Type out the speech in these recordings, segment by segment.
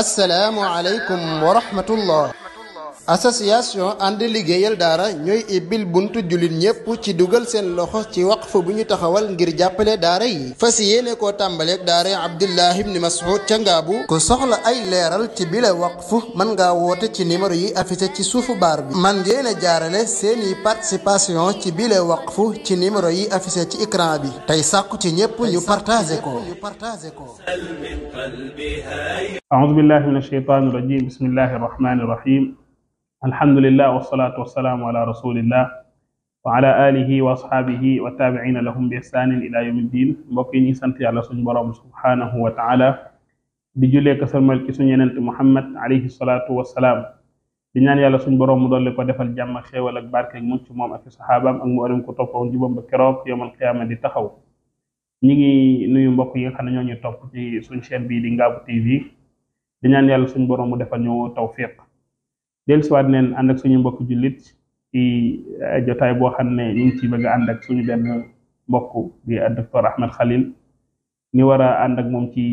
assalaamu aleykum wa rahmatullah. association ànd liggéeyal daara ñooy ibbil buntu jullit ñépp ci dugal seen loxo ci waqf bu ñu taxawal ngir jàppale daara yi fas yéene koo tàmbaleeg daara Abdullah ibn Mas'ud ca Ngaabu. ku soxla ay leeral ci bile waqf mën ngaa woote ci numéro yi affiché ci suufu baar bi. man ngeen a jaarale seeni participation ci bile waqf ci numéro yi affiché ci écran bi tey sàkku ci ñépp ñu partagé ko. أعوذ بالله من الشيطان الرجيم بسم الله الرحمن الرحيم الحمد لله والصلاة والسلام على رسول الله وعلى آله وأصحابه والتابعين لهم بإحسان إلى يوم الدين mbokk yi ñuy sant yàlla suñu borom subhanahu wa taala di jullee ko salmal ci suñu yenent Muhammad alayhi salaatu wassalaam di ñaan yàlla suñu borom mu dolli ko defal jàmm ak xéewal ak barke ak mucc moom ak saxaabaam ak mu arim ko toppoon jubam ba keroog yawmal qiyaama di taxaw. ñi ngi nuyu mbokk yi nga xam ne ñoo ñu topp ci suñu chaîne bii di Ngaabu TV di ñaan yàlla suñu borom mu defal ñu tawfiq dellusiwaat neen ànd ak suñu mbokk jullit ci jotaay boo xam ne ñu ngi ci bëgg a ànd ak suñu benn mbokk di docteur Ahmed Khalil ni war a ànd ak moom ci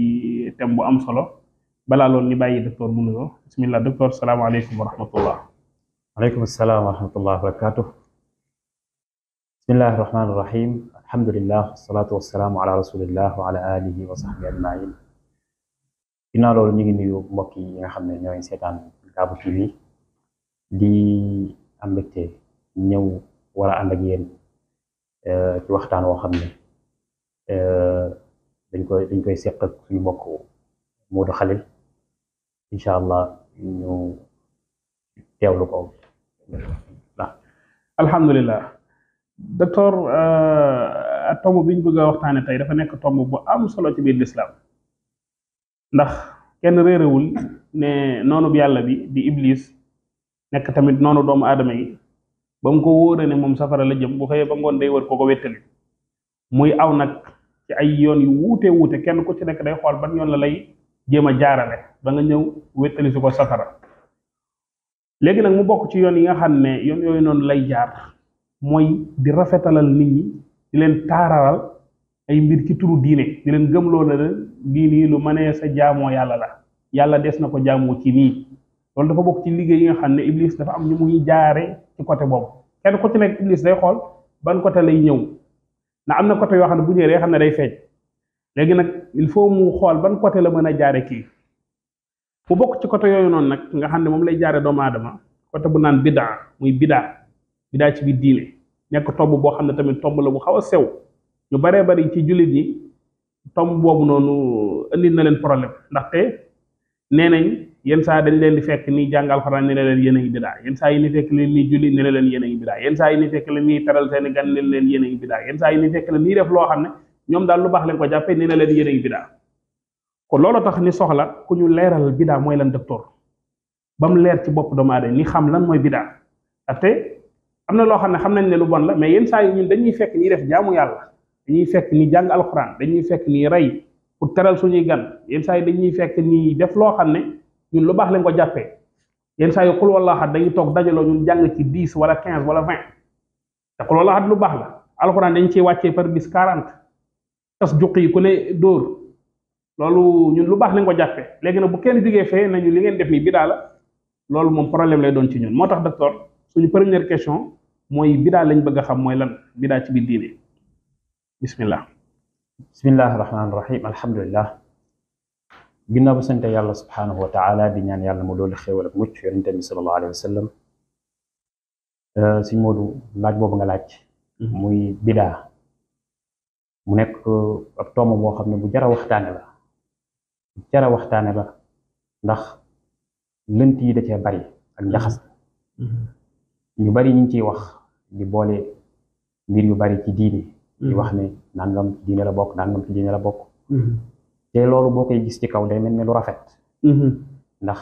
thème bu am solo balaa loolu ni bàyyi docteur mu nuyoo bismillah docteur salaamaaleykum wa rahmatullah. waaleykum salaam wa rahmatullah wa barakatuh. bismillahi rahmaani rahim alhamdulillah wasalaatu wasalaamu ala rasulillah wa ala alihi wa sahbihi ajmain. ginnaaw loolu ñu ngi nuyu mbokk yi nga xam ne ñooy seetaan Ngaabu TV di am mbégte ñëw war a ànd ak yéen ci waxtaan woo xam ne dañ koy seq ak suñu mbokk Modou Khalil incha allah ñu teewlu ko. alhamdulillah docteur tomb bi ñu bëgg a waxtaane tey dafa nekk tomb bu am solo ci biir lislaam ndax kenn réerewul ne noonu bi yàlla bi di iblis nekk tamit noonu doomu aadama yi ba mu ko wóore ne moom safara la jëm bu xëyee ba ngoon day wër ko wettali muy aw nag ci ay yoon yu wuute kenn ku ci nekk day xool ban yoon la lay jéem a jaarale ba nga ñëw wettali su ko safara. léegi nag mu bokk ci yoon yi nga xam ne yoon yooyu noonu lay jaar mooy di rafetalal nit ñi di leen taaralal ay mbir ci turu diine di leen gëmloo na leen diini lu mënee sa jaamoo yàlla la yàlla des na ko jaamoo ci nii. loolu dafa bokk ci liggéey yi nga xam ne iblis dafa am ñu muy jaare ci côté boobu kenn ku ci nekk iblis day xool ban côté lay ñëw ndax am na côté yoo xam ne bu ñëwee xam ne day feeñ léegi nag il faut mu xool ban côté la mën a jaare kii bu bokk ci côté yooyu noonu nag nga xam ne moom lay jaare doomu aadama côté bu naan bidaa muy bidaa ci biir diine nekk tomb boo xam ne tamit tomb la bu xaw a sew ñu baree bari ci jullit yi tomb boobu noonu indi na leen problème ndaxte nee nañ yenn saa dañ leen di fekk nii jàng alxuraan ne leen yéen a ngi bidaa yenn saa yi ni fekk leen nii julli ne leen yéen a ngi bidaa yenn saa yi ni fekk leen nii teral seeni gan ne leen yéen a ngi bidaa yenn saa yi ni fekk leen nii def loo xam ne ñoom daal lu baax leen ko jàppee ne leen yéen a ngi bidaa kon loolu tax ni soxla ku ñu leeral bidaa mooy lan docteur ba mu leer ci bopp doomu aadama ni xam lan mooy bidaa ndaxte am na loo xam ne xam nañ ne lu bon la mais yenn saa yi ñun dañuy fekk nii def jaamu yàlla dañuy fekk ni jàng alxuraan dañuy fekk nii rey pour teral suñuy gan yenn saa yi dañuy fekk nii def loo xam ne ñun lu baax lañ ko jàppee yenn saa yi xul wallaahu ahad dañuy toog dajaloo ñun jàng ci 10 wala 15 wala 20 te xul wallaahu ahad lu baax la alxuraan dañ ciy wàccee par bis 40 tas juq yi ku ne dóor loolu ñun lu baax lañ ko jàppee léegi nag bu kenn jógee fee nañu li ngeen def nii bidaa la loolu moom problème lay doon ci ñun moo tax docteur suñu première question mooy bidaa lañ bëgg a xam mooy lan bidaa ci biir diine bismillah. bismillahi rahmaani rahim alhamdulillah. ginnaaw bu sante yàlla subhanahu wa taala di ñaan yàlla mu doolu xéewal ak mucc yonente bi sallallahu alayhi wa sallam. Sëñ Moodu laaj boobu nga laaj muy bidaa mu nekk ab tomb boo xam ne bu jara waxtaane la ndax lënt yi da cee bari ak njaxas ñu bari ñu ngi ciy wax di boole mbir yu bari ci diine di wax ne nangam ci diine la bokk nangam ci diine la bokk te loolu boo koy gis ci kaw day mel ne lu rafet ndax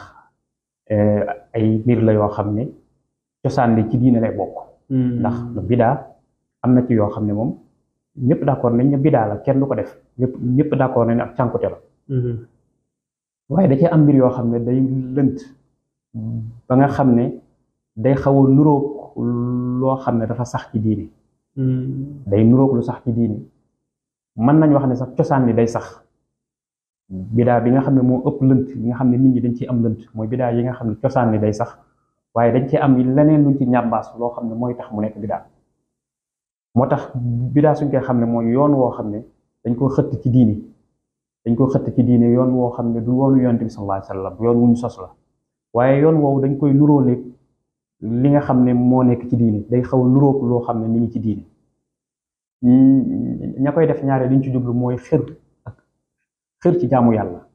ay mbir la yoo xam ne cosaan li ci diine lay bokk ndax bidaa am na ci yoo xam ne moom ñëpp d'accord nañ ne bidaa la kenn du ko def ñëpp d'accord nañ ne ab cànkute la waaye da cee am mbir yoo xam ne day lënt ba nga xam ne day xaw a nuróog loo xam ne dafa sax ci diine day nuróog lu sax ci diine mën nañ wax ne sax cosaan li day sax bidaa bi nga xam ne moo ëpp lënt yi nga xam ne nit ñi dañ ciy am lënt mooy bidaa yi nga xam ne cosaan ni day sax waaye dañ ci am leneen luñ ci ñàmbaas loo xam ne mooy tax mu nekk bidaa moo tax bidaa suñ koy xam ne mooy yoon woo xam ne dañ ko xëtt ci diini yoon woo xam ne du yoonu yonent bi sallallahu alayhi wasallam yoon wu ñu sos la waaye yoon woowu dañ koy nuróole li nga xam ne moo nekk ci diini day xaw a nuróog loo xam ne ni ngi ci diini ña koy def ñaare liñ ci jublu mooy xër ci jaamu yàlla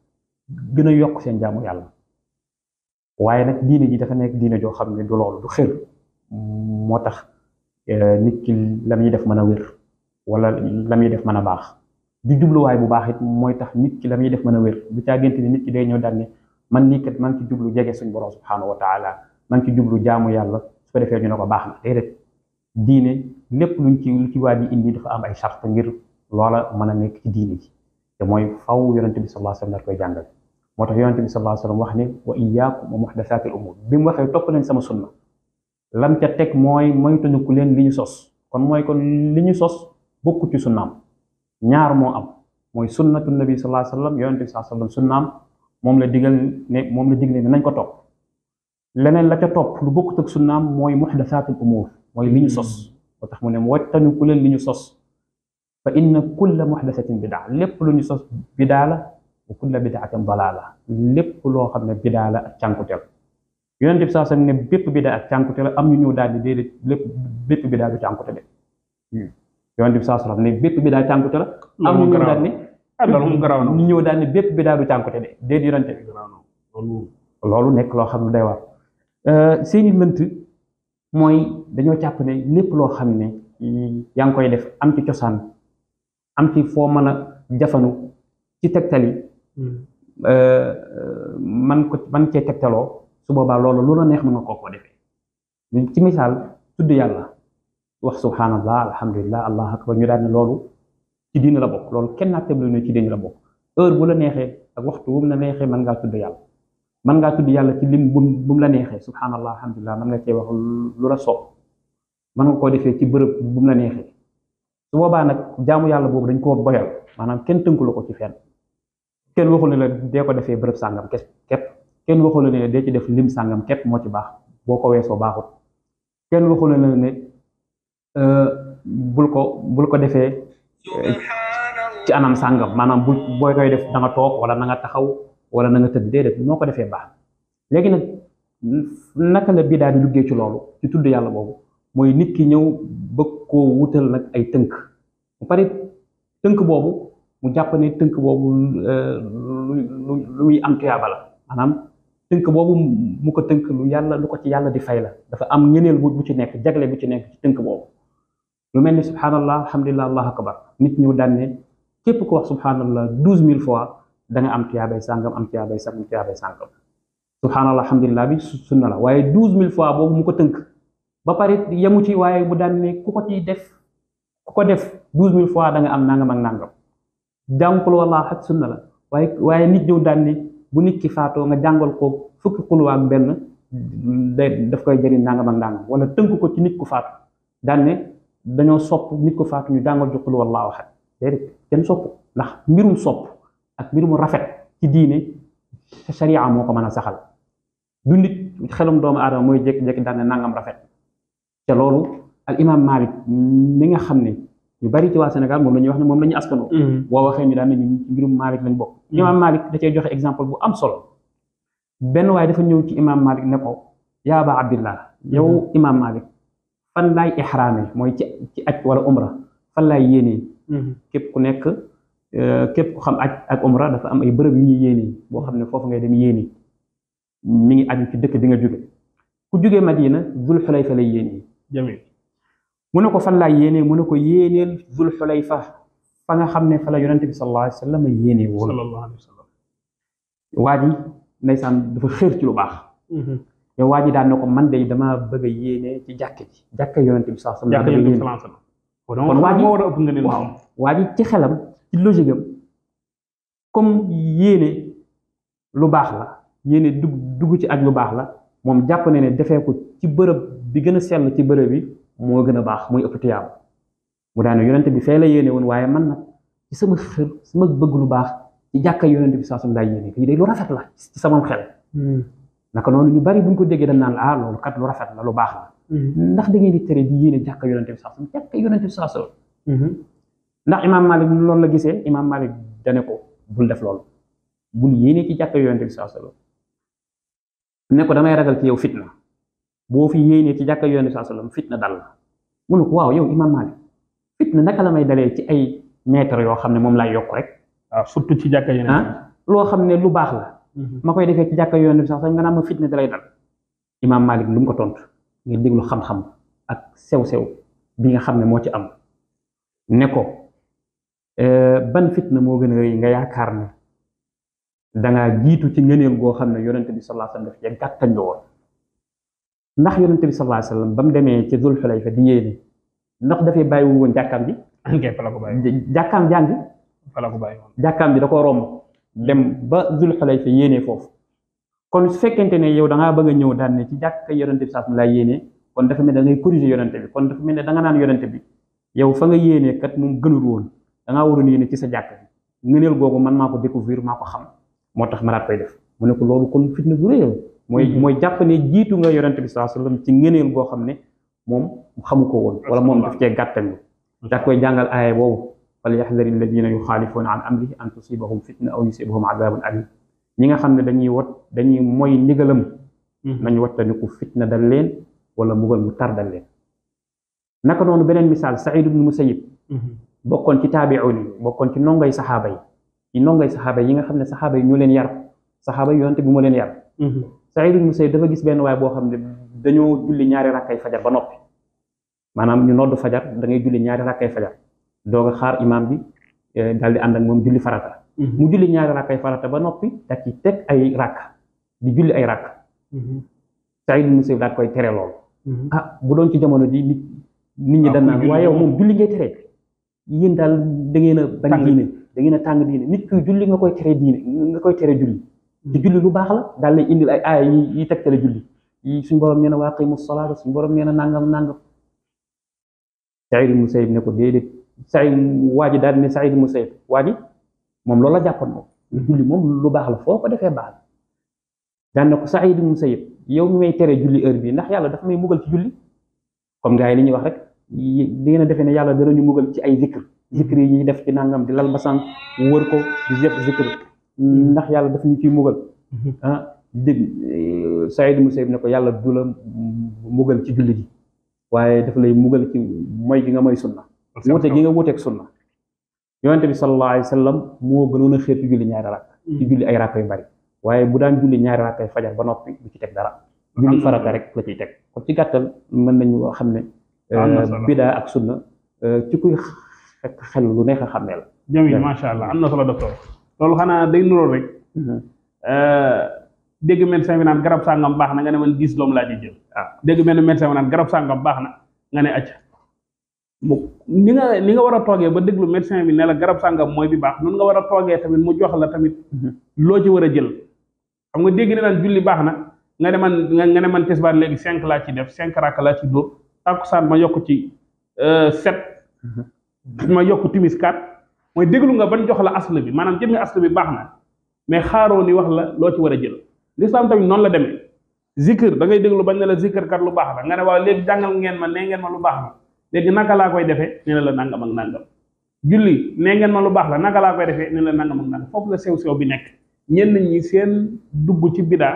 gën a yokk seen jaamu yàlla waaye nag diine ji dafa nekk diine joo xam ne du loolu du xër moo tax nit ki la muy def mën a wér wala la muy def mën a baax du jubluwaay bu baax it mooy tax nit ki la muy def mën a wér bu caa gént ni nit ki day ñëw daal ne man nii kat man ci jublu jege suñ borom subhanahu wa taala man ci jublu jaamu yàlla su ko defee ñu ne ko baax na déedéet diine lépp lu ci waa ji indi dafa am ay charte ngir loola mën a nekk ci diine ji te mooy faw yonente bi sallallahu alayhi wasallam daal koy jàngal moo tax yonente bi sallallahu alayhi wasallam wax ne wa iyyakum wa muhdathatil umur bi mu waxee topp leen sama sunna lam ca teg mooy moytandiku leen li ñu sos kon li ñu sos bokku ci sunnaam ñaar moo am mooy sunnatu nabi sallallahu alayhi wasallam yonente bi sallallahu alayhi wasallam sunnaam moom la digle ne nañ ko topp leneen la ca topp lu bokkut ak sunnaam mooy muhdathatul umur mooy li ñu sos moo tax mu ne moytandiku leen li ñu sos fa inna kulla muhdathatin bidaa lépp lu ñu sos bidaa la wa kulla bidaatin dalaala lépp loo xam ne bidaa la ak cànkute la yonent bi saa sax ne bépp bidaa ak cànkute la am ñu ñëw daal di déedéet bépp bidaa du cànkute de yonent bi saa sax ne bépp bidaa cànkute la am ñu ñëw daal ne ñu ñëw daal ne bépp bidaa du cànkute de déedéet yonent bi loolu nekk loo xam ne day war seeni lënt mooy dañoo jàpp ne lépp loo xam ne yaa ngi koy def am ci cosaan am ci foo mën a jafanu ci tegtali man cee tegtaloo su boobaa loolu lu la neex mën nga koo defee ci misaal tudd yàlla wax subhanallah alhamdulillah allahu akbar ñu daal ne loolu ci diine la bokk loolu kenn naa teblu ne ci diine la bokk heure bu la neexee ak waxtu bu mu la neexee mën ngaa tudd yàlla mën ngaa tudd yàlla ci lim bu mu la neexee subhanallah alhamdulillah mën nga cee wax lu la soob mën nga koo defee ci bërëb bu mu la neexee su boobaa nag jaamu yàlla boobu dañ koo boyal maanaam kenn tënku la ko ci fenn kenn waxul ne la dee ko defee bërëb sàngam képp kenn waxul ne dee ci def lim sàngam képp moo ci baax boo ko weesoo baaxut kenn waxul ne bul ko defee ci anam sàngam maanaam booy koy def da nga toog wala na nga taxaw wala na nga tëdd déedéet noo ko defee baax léegi nag naka la bidaa di duggee ci loolu ci tudd yàlla boobu mooy nit ki ñëw bëgg koo wutal nag ay tënk bu pare tënk boobu mu jàpp ne tënk boobu lu muy am tuyaaba la maanaam tënk boobu mu ko tënk lu ko ci yàlla di fay la dafa am ñeneel bu ci nekk jagle bu ci nekk ci tënk boobu lu mel ni subhanallah alhamdulillah allahu akbar nit ñëw daan ne képp ko wax subhanallah 12000 fois da nga am tuyaabay sàngam am tuyaabay sàngam subhanallah alhamdulillah bi sunna la waaye 12000 fois boobu mu ko tënk ba pare yemu ci waaye mu daan ne ku ko def 12000 fois da nga am nangam ak nangam jàng xul wallaahu ahad sunna la waaye nit ñëw daan ne bu nit ki faatoo nga jàngal ko fukki xul ak benn daf koy jëriñ nangam ak nangam wala tënk ko ci nit ku faatu daan ne dañoo sopp nit ku faatu ñu jàngal jox xul wallaahu ahad déedéet kenn sopp ndax mbirum sopp ak mbirum rafet ci diine sharia moo ko mën a saxal du nit xelum doomu aadama mooy jékki-jékki daan ne nangam rafet te loolu al imam Malik mi nga xam ne ñu bari ci waa Sénégal moom la ñuy wax ne moom la ñu askanoo boo waxee ñu daan ne ñu ci mbirum Malik lañ bokk imam Malik da cee joxe exemple bu am solo benn waaye dafa ñëw ci imam Malik ne ko yaa Aba Abdillah yow imam Malik fan laay ihraame mooy ci aj wala umra fan laay yéenee képp ku xam aj ak umra dafa am ay bërëb yu ñuy yéenee boo xam ne foofu ngay dem yéenee mi ngi aju ci dëkk bi nga jóge ku jógee Madina Zul Xulayfa lay yéenee jamil mu ne ko fan laay yéenee mu ne ko yéeneel Zul Xulayfa fa nga xam ne fa la yonente bi sallallahu alayhi wa sallam yéenee woon waa ji ndeysaan dafa xër ci lu baax yow waa ji daan ne ko man de dama bëgg a yéenee ci jàkka yonente bi sallallahu alayhi wa sallam kon waa ji ci xelam ci logique am comme yéene lu baax la yéene dugg ci aj lu baax la moom jàpp ne ne defee ko ci bërëb bi gën a sell ci bërëb bi moo gën a baax mooy ëpp tuyaab mu daane yonente bi fee la yéene woon waaye man nag ci sama xër sama bëgg lu baax ci jàkka yonent bi sallallahu alayhi wasallam laay yéene kii day lu rafet la ci sama xel naka noonu ñu bari buñ ko déggee dañ naan ah loolu kat lu rafet la lu baax la ndax da ngeen di tere di yéene jàkka yonent bi sallallahu alayhi wasallam jàkka yonent bi sallallahu alayhi wasallam ndax imaam Malik loolu la gisee imaam Malik dane ko bul def loolu bul yéene ci jàkka yonent bi sallallahu alayhi wasallam ne ko damay ragal ci yow fitna boo fi yéenee ci jàkka yonent bi sallallahu alayhi wasallam fitna dal la mu ne ko waaw yow imaam Malik fitna naka la may dalee ci ay mètres yoo xam ne moom laay yokk rek waaw surtout ci jàkka yonent loo xam ne lu baax la ma koy defee ci jàkka yonent bi sax nga naan ma fitna dalay dal imaam Malik lu mu ko tontu nga déglu xam-xam ak sew-sew bi nga xam ne moo ci am ne ko ban fitna moo gën a rëy nga yaakaar ne dangaa jiitu ci ngëneel goo xam ne yonent bi sallallahu alayhi wasallam daf cee gàttañ la woon ndax yonent bi sallallahu alayhi wasallam ba mu demee ci Zul Xulayfa di yéene ndax dafay bàyyiwul woon jàkkaam ji fa la ko bàyyi jàkkaam jàngi fa la ko bàyyi woon jàkkaam bi da koo romb dem ba Zul Xulayfa yéenee foofu kon su fekkente ne yow da ngaa bëgg a ñëw daan ne ci jàkka yonente bi sax mu laa yéenee kon dafa mel ne da ngay corriger yonente bi kon dafa mel ne da nga naan yonente bi yow fa nga yéenee kat moom gënul woon da ngaa waroon yéene ci sa jàkk bi ngëneel googu man maa ko découvrir maa ko xam moo tax ma daat koy def mu ne ko loolu kon fitna bu rëy mooy jàpp ne jiitu nga yonente bi sallallahu alayhi wasallam ci ngëneel goo xam ne moom xamu ko woon wala moom daf cee gàttañ daat koy jàngal aaya boobu falyahdari alladina yuxaalifuuna an amrihi an tusibahum fitna aw yusibahum adabun alim ñi nga xam ne dañuy mooy ndigalam nañu wattandiku fitna dal leen wala mbugal mu tar dal leen naka noonu beneen misaal Saïd ibn Musayyib bokkoon ci taabi'un yi bokkoon ci nongay saxaaba yi nga xam ne saxaaba yi ñoo leen yar saxaaba yi yonent bi moo leen yar Saïd ibn Musayyib dafa gis benn waay boo xam ne dañoo julli ñaari rakkay fajar ba noppi maanaam ñu nodd fajar da ngay julli ñaari rakkay fajar doog a xaar imaam bi daal di ànd ak moom julli farata mu julli ñaari rakkay farata ba noppi da ci teg ay rakk di julli ay rakk Saïd ibn Musayyib daal koy tere loolu bu doon ci jamono ji nit ñi dañ naan waaye yow moom julli ngay tere yéen daal da ngeen a bañ diine da ngeen a tàng diine nit ki julli nga koy tere diine nga koy tere julli te julli lu baax la daal lay indil ay aaya yi tegtale julli yi suñ borom nee na wa aqimu salaata suñ borom nee na nangam Saïd ibn Musayyib ne ko déedéet waa ji daal ne Saïd ibn Musayyib waa ji moom loolu la jàppoon moom julli moom lu baax la foo ko defee baax la daan ne ko Saïd ibn Musayyib yow mi may tere julli heure bi ndax yàlla dafa may mugal ci julli comme gars yi li ñuy wax rek di ngeen a defee ne yàlla danañu mugal ci ay zikr yi ñuy def ci nangam di lal basang wër ko di def zikr ndax yàlla dafa ñu ciy mugal dégg Saïd ibn Musayyib ne ko yàlla du la mugal ci julli gi waaye dafa lay mugal ci mooy gi nga mooy sunna wuute gi nga wuuteeg sunna yonente bi sallallahu alayhi wa sallam moo gënoon a xeer ci julli ñaari rakk ci julli ay rakk yu bari waaye bu daan julli ñaari rakk ay fajar ba noppi du ci teg dara julli farata rek la ciy teg kon ci gàttal mën nañu xam ne bidaa ak sunna ci kuy fekk xel lu neex a xam ne la jamil macha allah am na solo docteur loolu xanaa day nuróol rek dégg médecin bi naan garab sàngam baax na nga ne man 10 doom laa ci jël dégg benn médecin bi naan garab sàngam baax na nga ne acca ni nga war a toogee ba déglu médecin bi ne la garab sàngam mooy bi baax noonu nga war a toogee tamit mu jox la tamit loo ci war a jël xam nga dégg ne naan julli baax na nga ne man tisbaar léegi 5 laa ci def 5 rakk laa ci dóor takkusaan ma yokk ci 7 ma yokk timis 4 mooy déglu nga ban jox la asl bi maanaam jëmmi asl bi baax na mais xaaroo ni wax la loo ci war a jël l'islam tamit noonu la demee zikr da ngay déglu bañ ne la zikr kat lu baax la nga ne waaw léegi jàngal ngeen ma nee ngeen ma lu baax la léegi naka laa koy defee nee na la nangam ak nangam julli nee ngeen ma lu baax la naka laa koy defee nee na la nangam ak nangam foofu la sew-sew bi nekk ñenn ñi seen dugg ci bidaa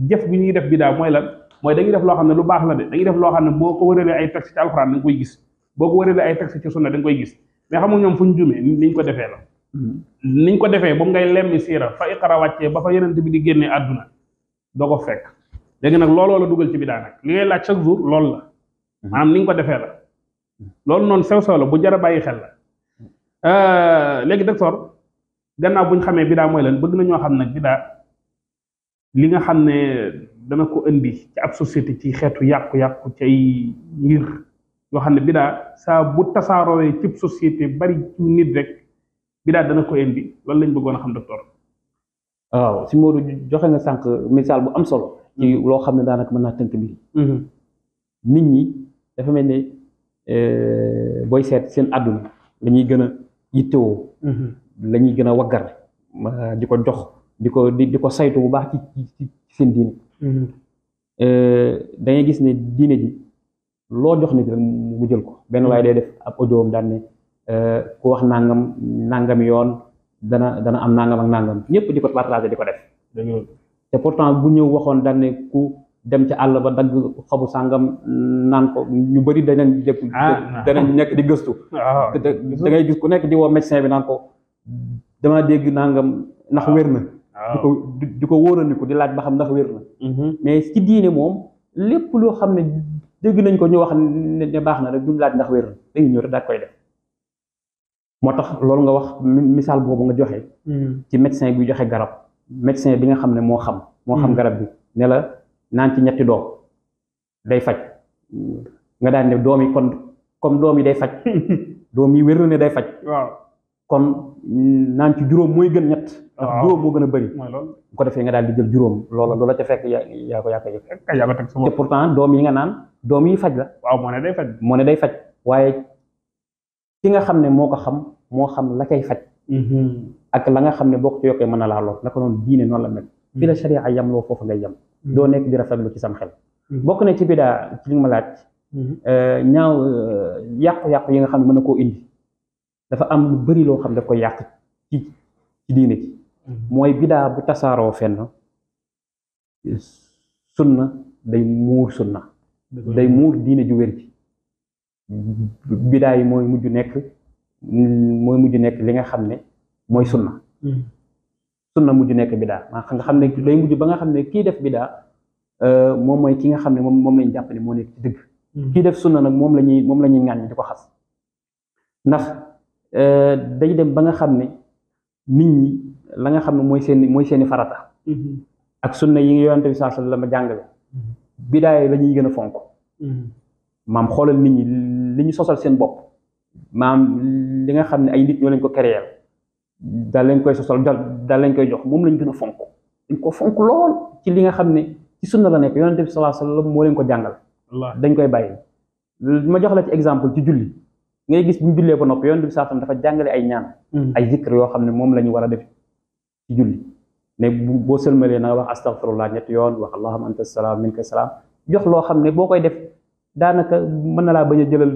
jëf bi ñuy def bidaa mooy lan mooy dañuy def loo xam ne lu baax la de dañuy def loo xam ne boo ko wëralee ay texte ci alxuraan da nga koy gis boo ko wëralee ay texte ci sunna da nga koy gis mais xamul ñoom fu ñu jumee niñ ko defee la niñ ko defee ba ngay lemmi siira fa iqra wàccee ba fa yonent bi di génnee àdduna doo ko fekk léegi nag looloo la dugal ci bidaa nag li ngay laaj chaque jour loolu la maanaam niñ ko defee la loolu noonu sew-sew la bu jar a bàyyi xel la léegi docteur gannaaw bu ñu xamee bidaa mooy lan bëgg na ñoo xam nag bidaa li nga xam ne dana ko indi ci ab société ci xeetu yàqu-yàqu ci ay ngir yoo xam ne bidaa saa bu tasaaroowee cib société bari ci nit rek bidaa dana ko indi loolu lañ bëggoon a xam docteur. waaw si Modou joxe nga sànq misaal bu am solo. ci loo xam ne daanaka mën naa tënk mbir nit ñi dafa mel ne booy seet seen àdduna la ñuy gën a yittewoo la ñuy gën a waggar di ko jox di ko saytu bu baax ci seen diine da ngay gis ne diine ji loo jox nit rek mu jël ko benn waaye day def ab audio am daan ne ku wax nangami yoon dana am nangam ak nangam ñëpp di ko partagé di ko def te pourtant bu ñëw waxoon daan ne ku dem ci àll ba dagg xobu sàngam naan ko ñu bëri danañ nekk di gëstu da ngay gis ku nekk di woo médecin bi naan ko dama dégg nangam ndax wér na di ko wóorandiku di laaj ba xam ndax wér na mais ci diine moom lépp loo xam ne dégg nañ ko ñu wax ne baax na rek duñ laaj ndax wér na dañuy ñëw rek daal koy def moo tax loolu nga wax misaal boobu nga joxe ci médecin bi joxe garab médecin bi nga xam ne moo xam garab bi ne la naan ci ñetti doom day faj nga daan ne doom yi kon comme doom yi day faj doom yi wér na ne day faj kon naan ci juróom mooy gën ñett ndax juróom moo gën a bëri bu ko defee nga daal di jël juróom loola ca fekk yaa ko teg te pourtant doom yi nga naan doom yi faj la moo ne day faj waaye ki nga xam ne moo xam la kay faj ak la nga xam ne boo ko ci yokkee mën na laa lool naka noonu diine noonu la mel fi la sharia yam loo foofu ngay yem doo nekk di rafetlu ci sam xel bokk na ci bidaa ci li nga ma laaj ñaaw yàqu-yàqu yi nga xam ne mën na koo indi dafa am lu bari loo xam ne daf koy yàq ci diine ci mooy bidaa bu tasaaroo fenn sunna day muur sunna day muur diine ju wér ji bidaa yi mooy mujj nekk li nga xam ne mooy sunna mujj nekk bidaa maa nga xam ne day mujj ba nga xam ne kii def bidaa moom mooy ki nga xam ne moom lañ jàpp ne moo nekk ci dëgg kii def sunna nag moom la ñuy ŋàññ di ko xas ndax day dem ba nga xam ne nit ñi la nga xam ne mooy seeni farata ak sunna yi yonent bi sallallahu alayhi wasallam jàngale bidaa yi la ñuy gën a fonk maam xoolal nit ñi li ñu sosal seen bopp maam li nga xam ne ay nit ñoo leen ko créer daal leen koy sosal daal leen koy jox moom lañ gën a fonk dañ ko fonk lool ci li nga xam ne ci sunna la nekk yonent bi sallallahu alayhi wasallam moo leen ko jàngal dañ koy bàyyi ma jox la ci exemple ci julli ngay gis bu ñu jullee ba noppi yonent bi sallallahu alayhi wasallam dafa jàngale ay ñaan ay zikr yoo xam ne moom la ñu war a def ci julli ne boo sëlmalee na nga wax astaghfirullah ñetti yoon wax allahumma anta salaam minka salaam jox loo xam ne boo koy def daanaka mën na laa bañ a jëlal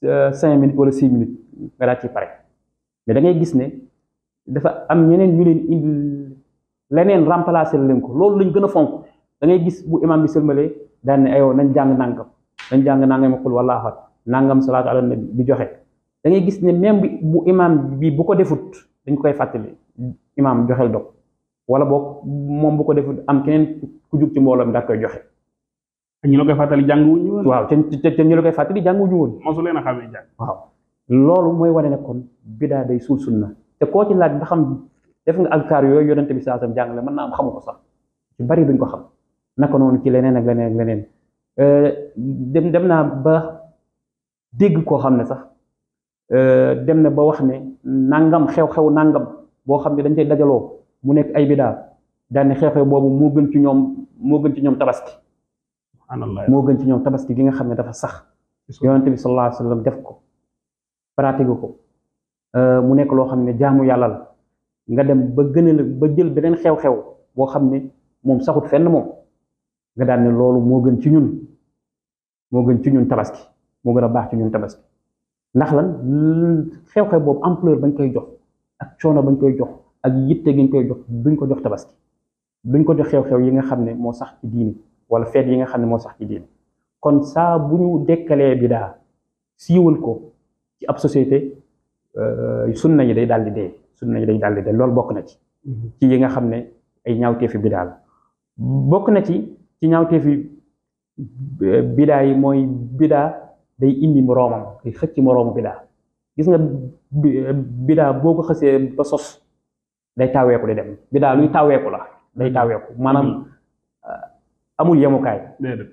5 minutes wala 6 minutes nga daal ci pare mais da ngay gis ne dafa am ñeneen ñu leen indi leneen remplacer leen ko loolu lañ gën a fonk da ngay gis bu imam bi sëlmalee daan ne ayoo nañ jàng nangam ma xul wallaahu nangam salaatu ala nabi bi joxe da ngay gis ne même bu imam bi bu ko defut dañ koy fàttali imam joxel dog wala boog moom bu ko defut am keneen ku jug ci mbooloo mi daa koy joxe. ñu la koy fàttali jànguwuñu woon. waaw te ñu la koy fàttali jànguwuñu woon. mosu leen a xamee jàng. waaw loolu mooy wane ne kon bidaa day suul sunna te koo ci laaj ba xam def nga alkaar yooyu yonente bi saa sam jàngale mën naa am xamu ko sax ci bari duñ ko xam naka noonu ci leneen ak leneen dem naa ba dégg koo xam ne sax dem na ba wax ne nangam xew-xew nangam boo xam ne dañ cay dajaloo mu nekk ay bidaa daan ne xew-xew boobu moo gën ci ñoom tabaski. moo gën ci ñoom tabaski gi nga xam ne dafa sax yonente bi sallallahu alayhi wa sallam def ko pratique ko mu nekk loo xam ne jaamu yàlla la nga dem ba ba jël beneen xew-xew boo xam ne moom saxut fenn moom nga daan ne loolu moo gën ci ñun tabaski moo gën a baax ci ñun tabaski ndax lan xew-xew boobu ampleur bañ koy jox ak coono bañ koy jox ak yitte gi ñu koy jox duñ ko jox tabaski duñ ko jox xew-xew yi nga xam ne moo sax ci diini wala feet yi nga xam ne moo sax ci diini kon saa bu ñu dekkalee bidaa siiwal ko ci ab société sunna yi day daal di dee loolu bokk na ci yi nga xam ne ay ñaawteefi bidaa la bokk na ci ñaawteefi bidaa yi mooy bidaa day indi moroomam day xëcc moroomu bidaa gis nga bidaa boo ko xësee ba sos day taaweeku di dem bidaa luy taaweeku la day taaweeku maanaam amul yemukaay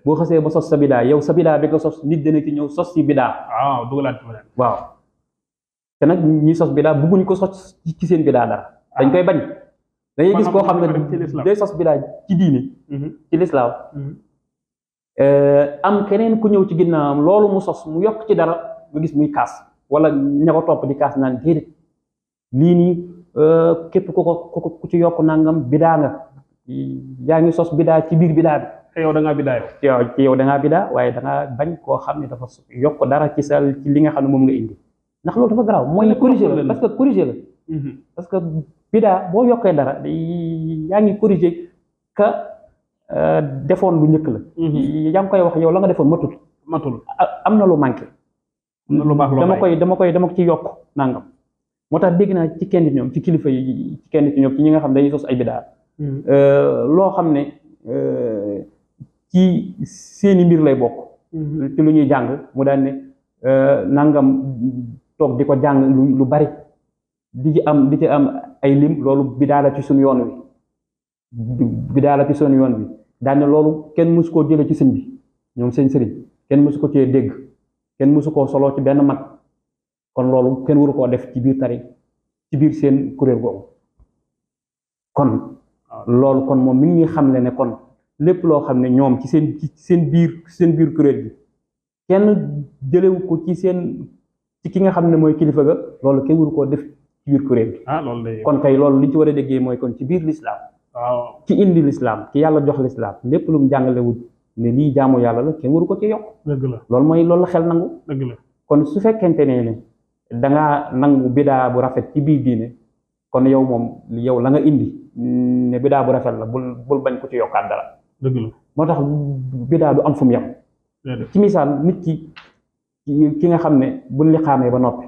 boo xësee ba sos sa bidaa yow sa bidaa bi nga sos nit dana ci ñëw sos ci bidaa waaw te nag ñi sos bidaa bëgguñ ko sos ci seen bidaa dara dañ koy bañ dañuy gis koo xam ne day sos bidaa ci diine ci lislaam am keneen ku ñëw ci ginnaawam loolu mu sos mu yokk ci dara nga gis muy kaas wala ña ko topp di kaas naan déedéet lii nii képp ku ci yokk nangam bidaa nga yaa ngi sos bidaa ci biir bidaa bi. te yow da ngaa bidaa yow. ci yow da ngaa bidaa waaye da ngaa bañ koo xam ne dafa yokk dara ci ci li nga xam ne moom nga indi ndax loolu dafa garaaw mooy corriger la parce que corriger la. parce que bidaa boo yokkee dara yaa ngi corriger ka defoon lu njëkk la. yaa ngi koy wax yow la nga defoon matul am na lu manqué. am na lu baax dama ko ci yokk nangam. moo tax dégg naa ci kenn ñoom ci kilifa yi ci kenn ci ñoom ci ñi nga xam dañuy sos ay bidaa loo xam ne ci seeni mbir lay bokk ci lu ñuy jàng mu daan ne nangam toog di ko jàng lu bari di ci am ay lim loolu bidaa la ci suñu yoon wi bidaa la ci suñu yoon wi daan ne loolu kenn mësu koo jële ci sëñ bi ñoom seen sëriñ kenn mësu ko cee dégg kenn mësu koo soloo ci benn mag kon loolu kenn waru koo def ci biir tari ci biir seen kuréel googu kon loolu kon moom mi ngi xamle ne kon lépp loo xam ne ñoom ci seen biir kuréel bi kenn jëlewu ko ci ki nga xam ne mooy kilifa ga loolu kenn waru koo def ci biir kuréel bi kon kay loolu li ñu ci war a déggee mooy kon ci biir lislaam ci indi lislaam ki yàlla jox lislaam lépp lu mu jàngalewul ne lii jaamu yàlla la kenn waru ko ci yokk loolu la xel nangu kon su fekkente ne dangaa nangu bidaa bu rafet ci biir diine kon yow moom yow la nga indi ne bidaa bu rafet la bul bañ ko ci yokkaat dara moo tax bidaa du am fu mu yem ci misaal nit ki nga xam ne buñ li xaamee ba noppi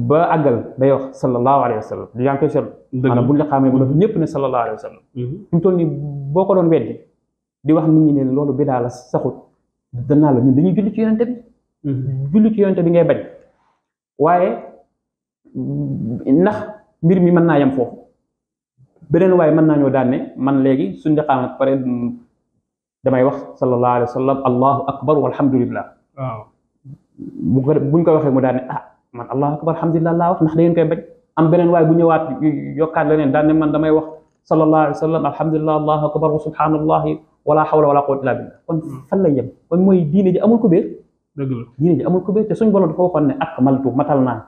ba àggal day wax sallallahu alayhi wa sallam yaa ngi koy seetlu maanaam buñ li xaamee ba noppi ñëpp ne sallallahu alayhi wa sallam fi mu toll nii boo ko doon weddi di wax nit ñi ne loolu bidaa la saxut danaa la ñun dañuy julli ci yonente bi julli ci yonente bi ngay bañ waaye ndax mbir mi mën naa yem foofu beneen waaye mën naa ñoo daan ne man léegi suñ dexaam pare damay wax sallallahu alayhi wa sallam allahu akbar walhamdulillah buñ ko waxee mu daan ne man allahu akbar alhamdulillah laa wax ndax da ngeen koy bañ am beneen waaye bu ñëwaat yokkaat leneen daan ne man damay wax sallallahu alayhi wa sallam alhamdulillah allahu akbar wa subhanallahi wala hawla wala quwwata illa billah kon fan lay yem kon mooy diine ji amul ko béer diine ji amul ko béer te suñ borom dafa waxoon ne akmaltu matal naa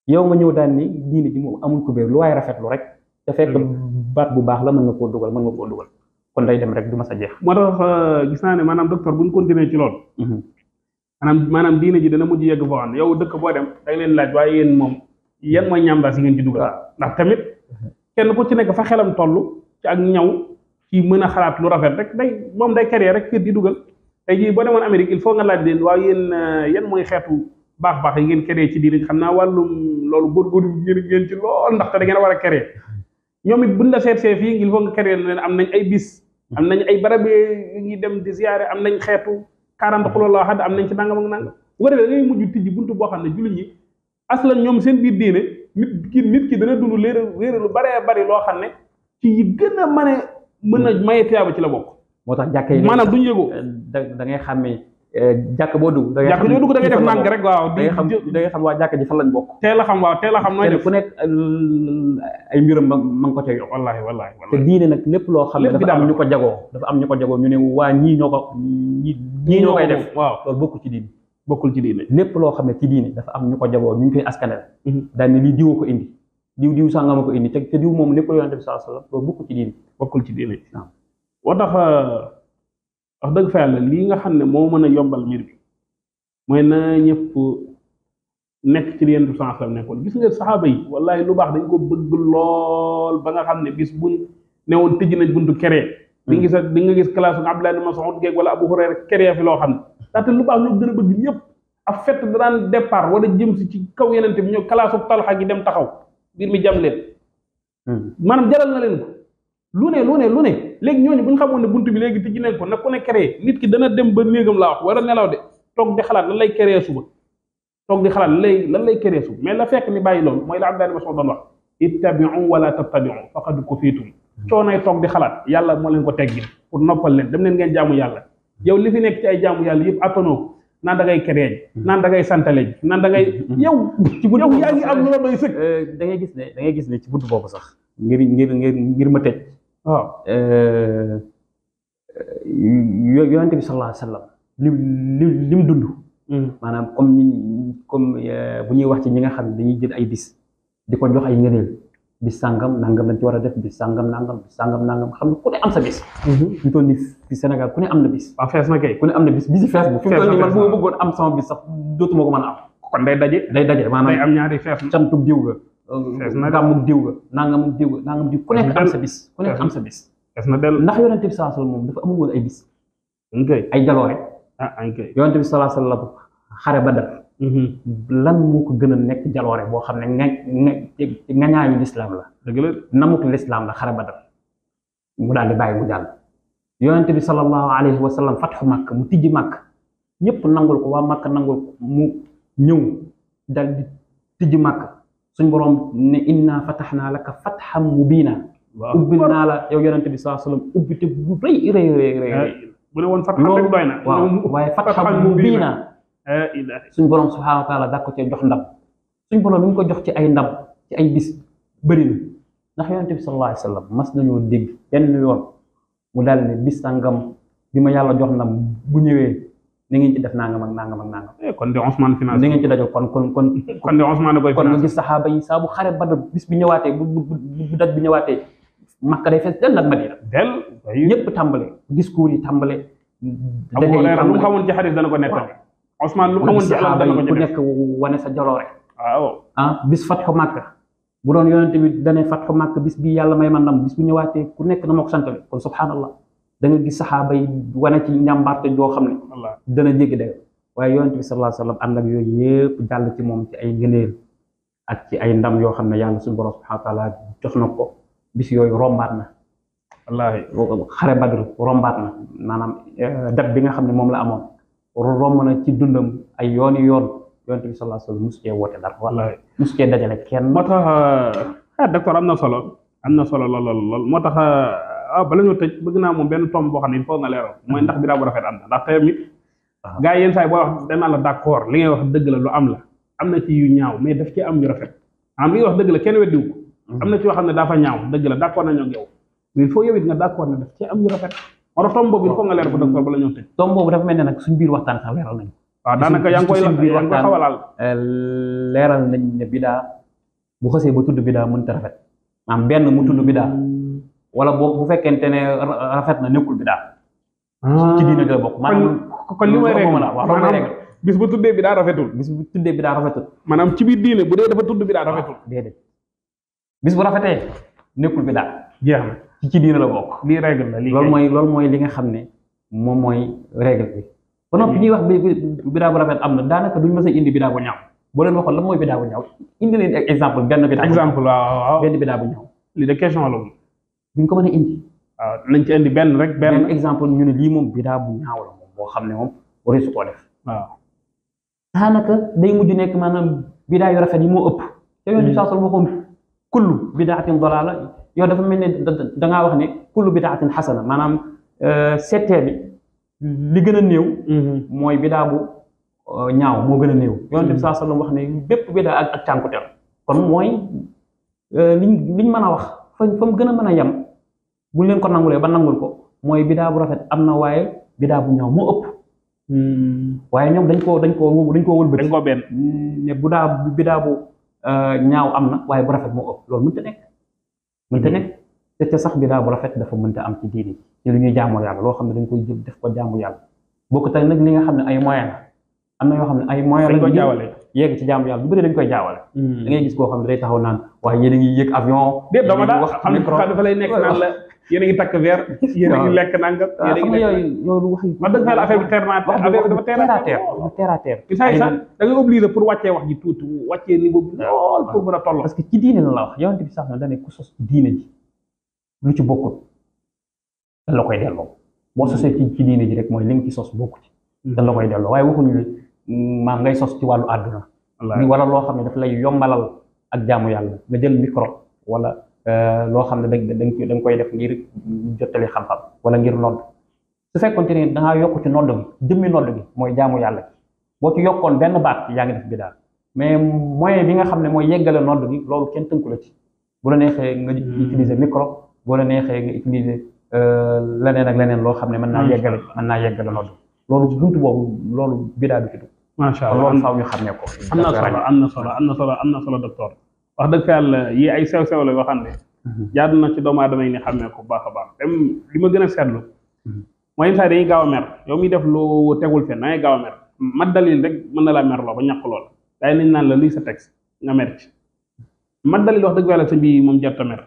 yow nga ñëw daan ni diine ji moom amul ko béer lu waaye rafetlu rek te fekk baat bu baax la mën nga koo dugal kon day dem rek du ma sa jeex moo tax gis naa ne maanaam docteur bu ñu continuer ci loolu maanaam diine ji dana mujj yegg foo xam ne yow dëkk boo dem da nga leen laaj waaye yéen moom yan mooy ñambaas yi ngeen ci dugal ndax tamit kenn ku ci nekk fa xelam toll ci ak ñaw ci mën a xalaat lu rafet rek moom day créer rek kër di dugal tey jii boo demoon Amérique il faut nga laaj leen waaye yéen yan mooy xeetu baax yi ngeen créer ci diine xam naa wàllum loolu góorgóorlu ngeen ci lool ndaxte da ngeen war a créer ñoom it buñ la seetsee fii il faut nga créer leen am nañ ay bis am nañ ay barab yu ñuy dem di ziyaare am nañ xeetu 40 xuloo la waxaat am nañ ci nangam ak nangam bu ko defee da ngay mujj tijji buntu boo xam ne jullit ñi aslan ñoom seen biir diine nit ki dana dund réer lu baree bari loo xam ne ci yi gën a mën a maye tiyaaba ci la bokk. moo tax jàkka yi maanaam duñ yëgoo da ngay xàmmee jàkk boo dugg da ngay def nànk rek waaw da ngay xam waa jàkk ji fan lañ bokk teel a xam nooy def ku nekk ay mbiram ma nga ko ca yow wallaahi te diine nag lépp loo xam ne dafa am ñu ko jagoo ñu ne waa ñii ñoo koy def waaw loolu bokkul ci diine lépp loo xam ne ci diine dafa am ñu ko jagoo ñu koy askanel daal ne lii diwoo ko indi diw sàngama ko indi te diw moom lépp yonent bi sallallahu alayhi wasallam loolu bokkul ci diine moo tax wax dëgg fa yàlla lii nga xam ne moo mën a yombal mbir bi mooy na ñëpp nekk ci li Yonent bi sallallahu alayhi wasallam nekkoon gis nga saxaaba yi wallahi lu baax dañ ko bëgg lool ba nga xam ne bis buñ newoon tëj nañ buntu keree di nga gis classe Abdullah ibn Mas'ud geeg wala Abu Hurayra keree fi loo xam ne ndaxte lu baax ñoo gën a bëgg ñëpp ak fett daan départ wala jëm si ci kaw Yonent bi ñoo classe Talha gi dem taxaw mbir mi jam leen maanaam jaral na leen ko lu ne léegi ñooñu bu ñu xamoon ne buntu bi léegi tijji nañ ko nag ku ne créé nit ki dana dem ba néegam laa wax war a nelaw de toog di xalaat lan lay créé suba lan lay créé suba mais la fekk ni bàyyi loolu mooy la Abdullah ibn Mas'ud doon wax ittabi'u wala tabtadi'u faqad kufitum coonay toog di xalaat yàlla moo leen ko teggil pour noppal leen dem leen ngeen jaamu yàlla yow li fi nekk ci ay jaamu yàlla yëpp attanoo naan da ngay créé naan da ngay santale ji naan da ngay yow yaa ngi am lu la doy sëkk da ngay gis ne ci buntu boobu sax ngir ma tëj waaw yonent bi sallallahu alayhi wasallam lim dund maanaam comme bu ñuy wax ci ñi nga xam ne dañuy jël ay bis di ko jox ay ngëneel bis sàngam nangam lañ ci war a def bis sàngam nangam bis sàngam nangam xam ne ku ne am sa bis. ñu toll nii fi Sénégal ku ne am na bis. waaw fees na kay ku ne am na bis bisi fees na. fi mu toll nii man bu ma bëggoon am sama bis sax dootuma ko mën a am. kon day daje maanaam day am ñaari fees na cantu diw ga. fees na gàmmug diw ga nangam diw ga nangam diw ku nekk am sa bis ku nekk am sa bis. fees na del ndax yonent bi sallallahu alayhi wasallam moom dafa amul woon ay bis. ay jaloore. kay yonent bi sallallahu alayhi wasallam xare Badar. lan moo ko gën a nekk jaloore boo xam ne nga ñaayu lislaam la. dëgg la namuk lislaam la xare Badar mu daal di bàyyi mu jàll. yonent bi sallallahu alayhi wa sallam fatxu Makka mu tijji Makka ñëpp nangul ko waa Makka nangul ko mu ñëw daal di tijji Makka suñ borom ne inna fataxnaa laka fatxan mubiina. ubbil naa la yow yonent bi sallallahu alayhi wa sallam ubbite bu rëy. bu ne woon fatxan rek doy na. waaw waaye fatxan mubiina. suñ borom subhaanahu wa taala daa ko cee jox ndam suñ borom mi ngi ko jox ci ay ndam ci ay bis bëri na ndax yonent bi sallallahu alayhi wa sallam mas nañoo dégg benn yoon mu daal ne bis sàngam bi ma yàlla jox ndam bu ñëwee ni ngeen ci def nangam ak nangam ak nangam. kon de Ousmane finance ni ngeen ci dajal kon de Ousmane koy kon nga gis saxaaba yi saa bu xare Badar bis bi ñëwaatee bu daj bi ñëwaatee Makka day fees del ak Madina del ñëpp tàmbale discours yi tàmbale. daje yi tàmbale lu mu xamoon ci xarit dana ko nettali. Ousmane lu mu xamoon ci alal dana ko ku nekk wane sa jaloore. waaw bis fatxu Makka bu doon yonent bi dane fatxu Makka bis bi yàlla may man ndam bis bu ñëwaatee ku nekk na ma ko santale kon subhanallah da nga gis saxaaba yi wane ci njàmbarte joo xam ne dana jéggi dayo waaye yonent bi sallallahu alayhi wa sallam ànd ak yooyu yëpp jàll ci moom ci ay ngëneel ak ci ay ndam yoo xam ne yàlla suñu borom subhanahu wa taala jox na ko bis yooyu rombaat na wallaahi xare Badr rombaat na maanaam dat bi nga xam ne moom la amoon romb na ci dundam ay yooni yoon yonent bi sallallahu alayhi wa sallam musu cee woote dara wallaahi musu cee dajale kenn. moo tax docteur am na solo lool moo tax bala ñu tëj bëgg naa moom benn tomb boo xam ne il faut nga leeral mooy ndax bidaa bu rafet am na ndax tamit gars yi yenn saa yi boo wax danaa la d'accord li ngay wax dëgg la lu am la am na ci yu ñaaw mais daf ci am yu rafet li ngay wax dëgg la kenn weddiwu ko am na ci yoo xam ne dafa ñaaw dëgg la d'accord nañu ak yow mais il faut yow it nga d'accord ne daf ci am yu rafet moo tax tomb boobu il faut nga leeral ko docteur bala ñoo tëj tomb boobu dafa mel ne nag suñ biir waxtaan sax leeral nañ waaw daanaka yaa ngi koy xawalaal leeral nañ ne bidaa bu xasee ba tudd bidaa mënta rafet maanaam benn mu tudd bidaa wala boobu bu fekkente ne rafet na nekkul bidaa ci diine la bokk maanaam kon li may règle maanaam bis bu tuddee bidaa rafetul bis bu tuddee bidaa rafetul maanaam ci biir diine bu dee dafa tudd bidaa rafetul déedéet bis bu rafetee nekkul bidaa jeex na ci diine la bokk lii règle la lii loolu mooy li nga xam ne moom mooy règle bi ba noppi ñuy wax bidaa bu rafet am na daanaka duñ mës a indi bidaa bu ñaaw boo leen waxoon lan mooy bidaa bu ñaaw indi leen exemple benn bidaa exemple waaw benn bidaa bu ñaaw lii de question la moom duñ ko mën a indi waaw nañ ci indi benn rek benn exemple ñu ne lii moom bidaa bu ñaaw la moom boo xam ne moom wari su koo def waaw daanaka day mujj nekk maanaam bidaa yu rafet yi moo ëpp te yoon di saa sol waxoon kullu bidaatin dalaala yow dafa mel ne dangaa wax ne kullu bidaatin xasana maanaam settee bi li gën a néew mooy bidaa bu ñaaw moo gën a néew yoon di saa sol wax ne bépp bidaa ak cànkute la kon mooy liñ mën a wax fa mu gën a mën a yem buñ leen ko nangulee ba nangul ko mooy bidaa bu rafet am na waaye bidaa bu ñaaw moo ëpp waaye ñoom dañ koo wëlbati dañ koo benn ne bidaa bu ñaaw am na waaye bu rafet moo ëpp loolu mënta nekk te sax bidaa bu rafet dafa mënta am ci diini ci lu ñuy jaamu yàlla loo xam ne dañ koy jël def ko jaamu yàlla bokk tey nag li nga xam ne ay moyen la am na yoo xam ne ay moyen dañ ko jaawale yéeg ci jaamu yàlla bu bëri dañ koy jaawale da ngay gis koo xam ne day taxaw naan waaye yéen a ngi yéeg avion déet dama daa xam dafa lay nekk naan la yéen a ngi takk verre yéen a ngi lekk nangam yéen a ngi yooyu wax man dëgg fa la affaire bi terre dafa terre à terre sax da ngay obligé pour wàccee wax ji tuuti wàccee niveau bi lool pour mën a tolloo parce que ci diine la wax yonent bi sax na dane ku sos ci diine ji lu ci bokkul dañ la koy delloo boo sosee ci diine ji rek mooy li nga ci sos bokku ci dañ la koy delloo waaye waxuñu ne maam ngay sos ci wàllu àdduna wala loo xam ne daf lay yombalal ak jaamu yàlla nga jël micro wala loo xam ne dañ koy def ngir jottali xam-xam wala ngir nodd su fekkoonte ne da ngaa yokk ci nodd gi jëmmi nodd gi mooy jaamu yàlla gi boo ci yokkoon benn baat yaa ngi def bidaa mais moyen bi nga xam ne mooy yeggale nodd gi loolu kenn tënku la ci bu la neexee nga utiliser micro boo la neexee nga utiliser leneen ak leneen loo xam ne mën naa yeggale nodd loolu buntu boobu loolu bidaa bi ci dugg macha kon allah loolu faaw ñu xàmmee ko. am na solo docteur wax dëgg fa yàlla yi ay sew-sew la yoo xam ne jaadu na ci doomu aadama yi ni xàmmee ko bu baax a baax même li ma gën a seetlu mooy yenn saa yi dañuy gaaw a mer yow miy def lu tegul fen da ngay gaaw a mer mat dalil rek mën na laa mer loo ba ñàkk lool daay nañ naan la luy sa texte nga mer ci mat dalil wax dëgg fa yàlla sa bii moom jarta mer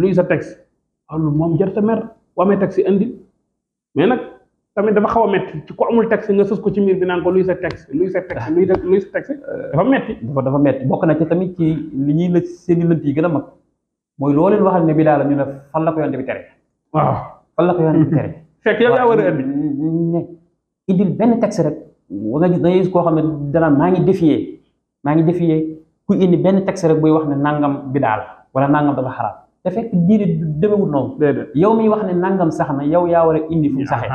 luy sa texte loolu moom jarta mer bu amee texte indi mais nag tamit dafa xaw a metti ci ko amul texte nga sës ko ci mbir bi naan ko luy sa texte luy sa texte dafa metti dafa metti bokk na ci tamit ci li ñuy la seeni lënt yi gën a mag mooy loo leen waxal ne bi daal ñu ne fan la ko yonte bi tere waaw fan la ko yonte bi tere fekk yow yaa war a indi ne indil benn texte rek nga gis da ngay gis koo xam ne danaa maa ngi défier ku indi benn texte rek buy wax ne nangam bi daal wala nangam dafa xaraam te fekk diine demewul noonu yow miy wax ne nangam sax na yow yaa war a indi fu mu saxee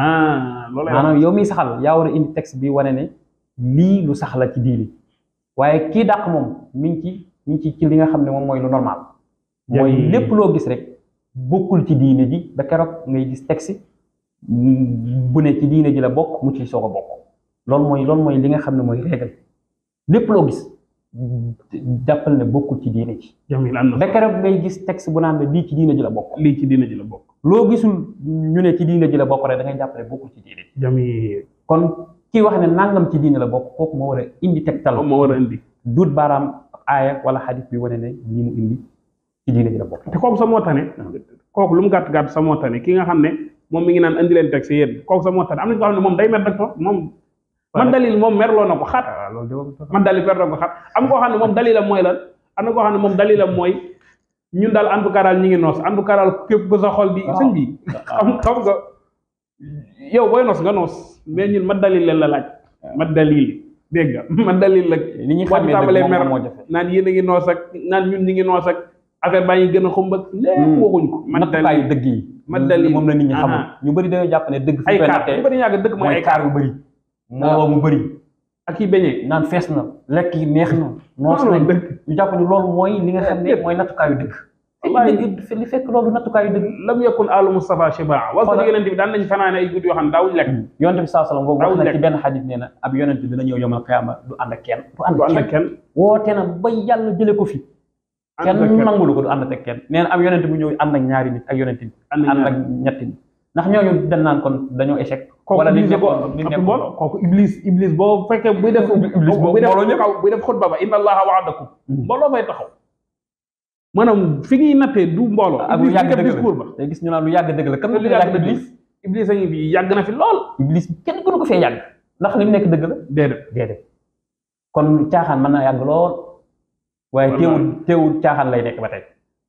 maanaam yow miy saxal yaa war a indi texte bi wane ne lii lu sax la ci diine waaye kii dàq moom mi ngi ci li nga xam ne moom mooy lu normal mooy lépp loo gis rek bokkul ci diine ji ba keroog ngay gis texte bu ne ci diine ji la bokk mu ciy soog a bokk loolu mooy li nga xam ne mooy régal lépp loo gis jàppal ne bokkul ci diine ji ba keroog ngay gis texte bu naan la lii ci diine ji la bokk loo gisul ñu ne ci diine ji la bokk rek da ngay jàppale bokkul ci diine ji kon kii wax ne nangam ci diine la bokk kooku moo war a indi tegtal moo war a indi duut baaraam aaya wala xadis bi wane ne lii mu indi ci diine ji la bokk te kooku sa moo tane kooku lu mu gàtt sa moo tane ki nga xam ne moom mi ngi naan indi leen texte yéen kooku sa moo tane am na ko xam ne moom day mer docteur moom man dalil moom merloo na ko xat man dalil merloo na ko xat am koo xam ne moom dalilam mooy lan am na koo xam ne moom dalilam mooy ñun daal en tout cas daal ñu ngi noos en tout cas daal képp ku sa xol bi sëñ bi xam nga yow booy noos nga noos mais ñun mat dalil leen la laaj mat dalil dégg nga mat dalil la li ñuy xamee dëgg moom moo jafe naan yéen a ngi noos ak naan ñun ñi ngi noos ak affaire baa ngi gën a xumb ak lépp waxuñ ko mat dalil dëgg yi mat dalil moom la nit ñi xamul ñu bëri dañoo jàpp ne dëgg ay kaar ñu bëri yàgg dëgg mooy ay kaar yu bëri mbooloo mu bëri ak yi beñee naan fees na lekk yi neex na noos nañ ñu jàpp ne loolu mooy li nga xam ne mooy nattukaayu dëgg li fekk loolu nattukaayu dëgg lam yakun alu Mustafa shibaa wasal yonent bi daan nañ fanaane ay guddi yoo xam ne daawuñ lekk yonent bi saa sallam boobu wax na ci benn xadis nee na ab yonent dina ñëw yomal qiyaama du ànd ak kenn woote na ba yàlla jële ko fi kenn nangulu ko du ànd ak kenn nee na am yonent bu ñëw ànd ak ñaari nit ak yonent bi ànd ak ñetti nit ndax ñooñu dañ naan kon dañoo échec wala li kooku iblis boo fekkee buy def xutba ba inna allaha wa'adakum mbooloo fay taxaw maanaam fi ñuy nattee du mbooloo ak lu yàgg dëgg la day gis ñu naan lu yàgg dëgg la kan lu yàgg iblis a ngi fi yàgg na fi lool iblis kenn gënu ko fee yàgg ndax li mu nekk dëgg la déedéet kon caaxaan mën na yàgg lool waaye teewul caaxaan lay nekk ba tey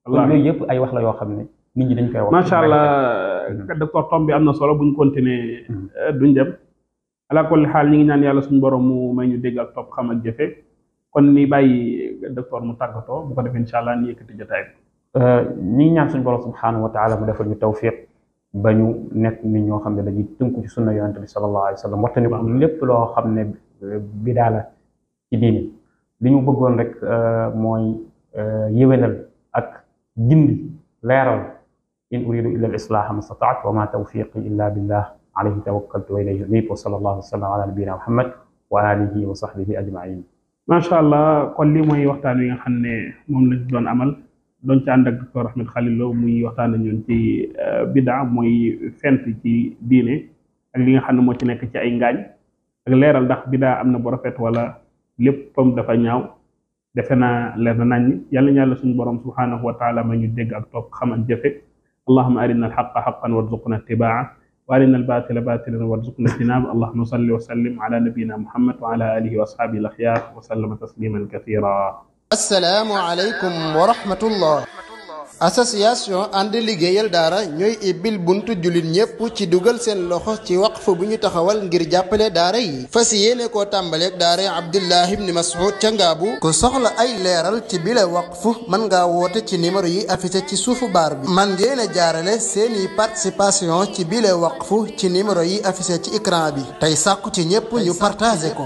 kon yooyu yëpp ay wax la yoo xam ne nit ñi dañ koy wax macha allah docteur tom bi am na solo buñ continuer duñ dem ala kulli xaal ñi ngi ñaan yàlla suñu borom mu may ñu dégg ak topp xam ak jëfe kon ni bàyyi docteur mu tàggatoo bu ko defee incha allah ni yëkkati jotaay bi ñi ngi ñaan suñu borom subhanahu wa taala mu defal ñu tawfiq ba ñu nekk nit ñoo xam ne dañuy tënku ci sunna yonente bi sallallahu alayhi wa sallam waxtani ko lépp loo xam ne bidaa la ci diini li ñu bëggoon rek mooy yéwénal ak gindi leeral in uridu illa al islaha ma stataat wa ma tawfiqi illa billah alayhi tawakkaltu wa ilayhi unib wa sallallahu wa sallam ala nabiyina muhammad wa alihi wa sahbihi ajmain macha allah kon lii mooy waxtaan wi nga xam ne moom lañ doon amal doon ci ànd ak docteur Ahmed Khalil Lo muy waxtaan ak ñun ci bidaa mooy fent ci diine ak li nga xam ne moo ci nekk ci ay ngaañ ak leeral ndax bidaa am na bu rafet wala léppam dafa ñaaw defe naa leer na nañ yàlla na yàlla suñu borom subhanahu wa taala ma ñu dégg ak topp xam ak jëfe allahumma arina alxaqa xaqan warzuqna ittibaa wa arina albatila batilan warzuqna ijtinab allahumma salli wa sallim ala nabiyina muhammad wa ala alihi wa ashabihi al axyar wa sallama tasliman kathira assalaamu aleykum wa rahmatullah association ànd liggéeyal daara ñooy ibbil buntu jullit ñépp ci dugal seen loxo ci waqf bu ñu taxawal ngir jàppale daara yi fas yéene koo tàmbaleeg daara Abdullah ibn Mas'ud ca Ngaabu ku soxla ay leeral ci bile waqf mën ngaa woote ci numéro yi affiché ci suufu baar bi man ngeen a jaarale seeni participation ci bile waqf ci numéro yi affiché ci écran bi tey sàkku ci ñépp ñu partagé ko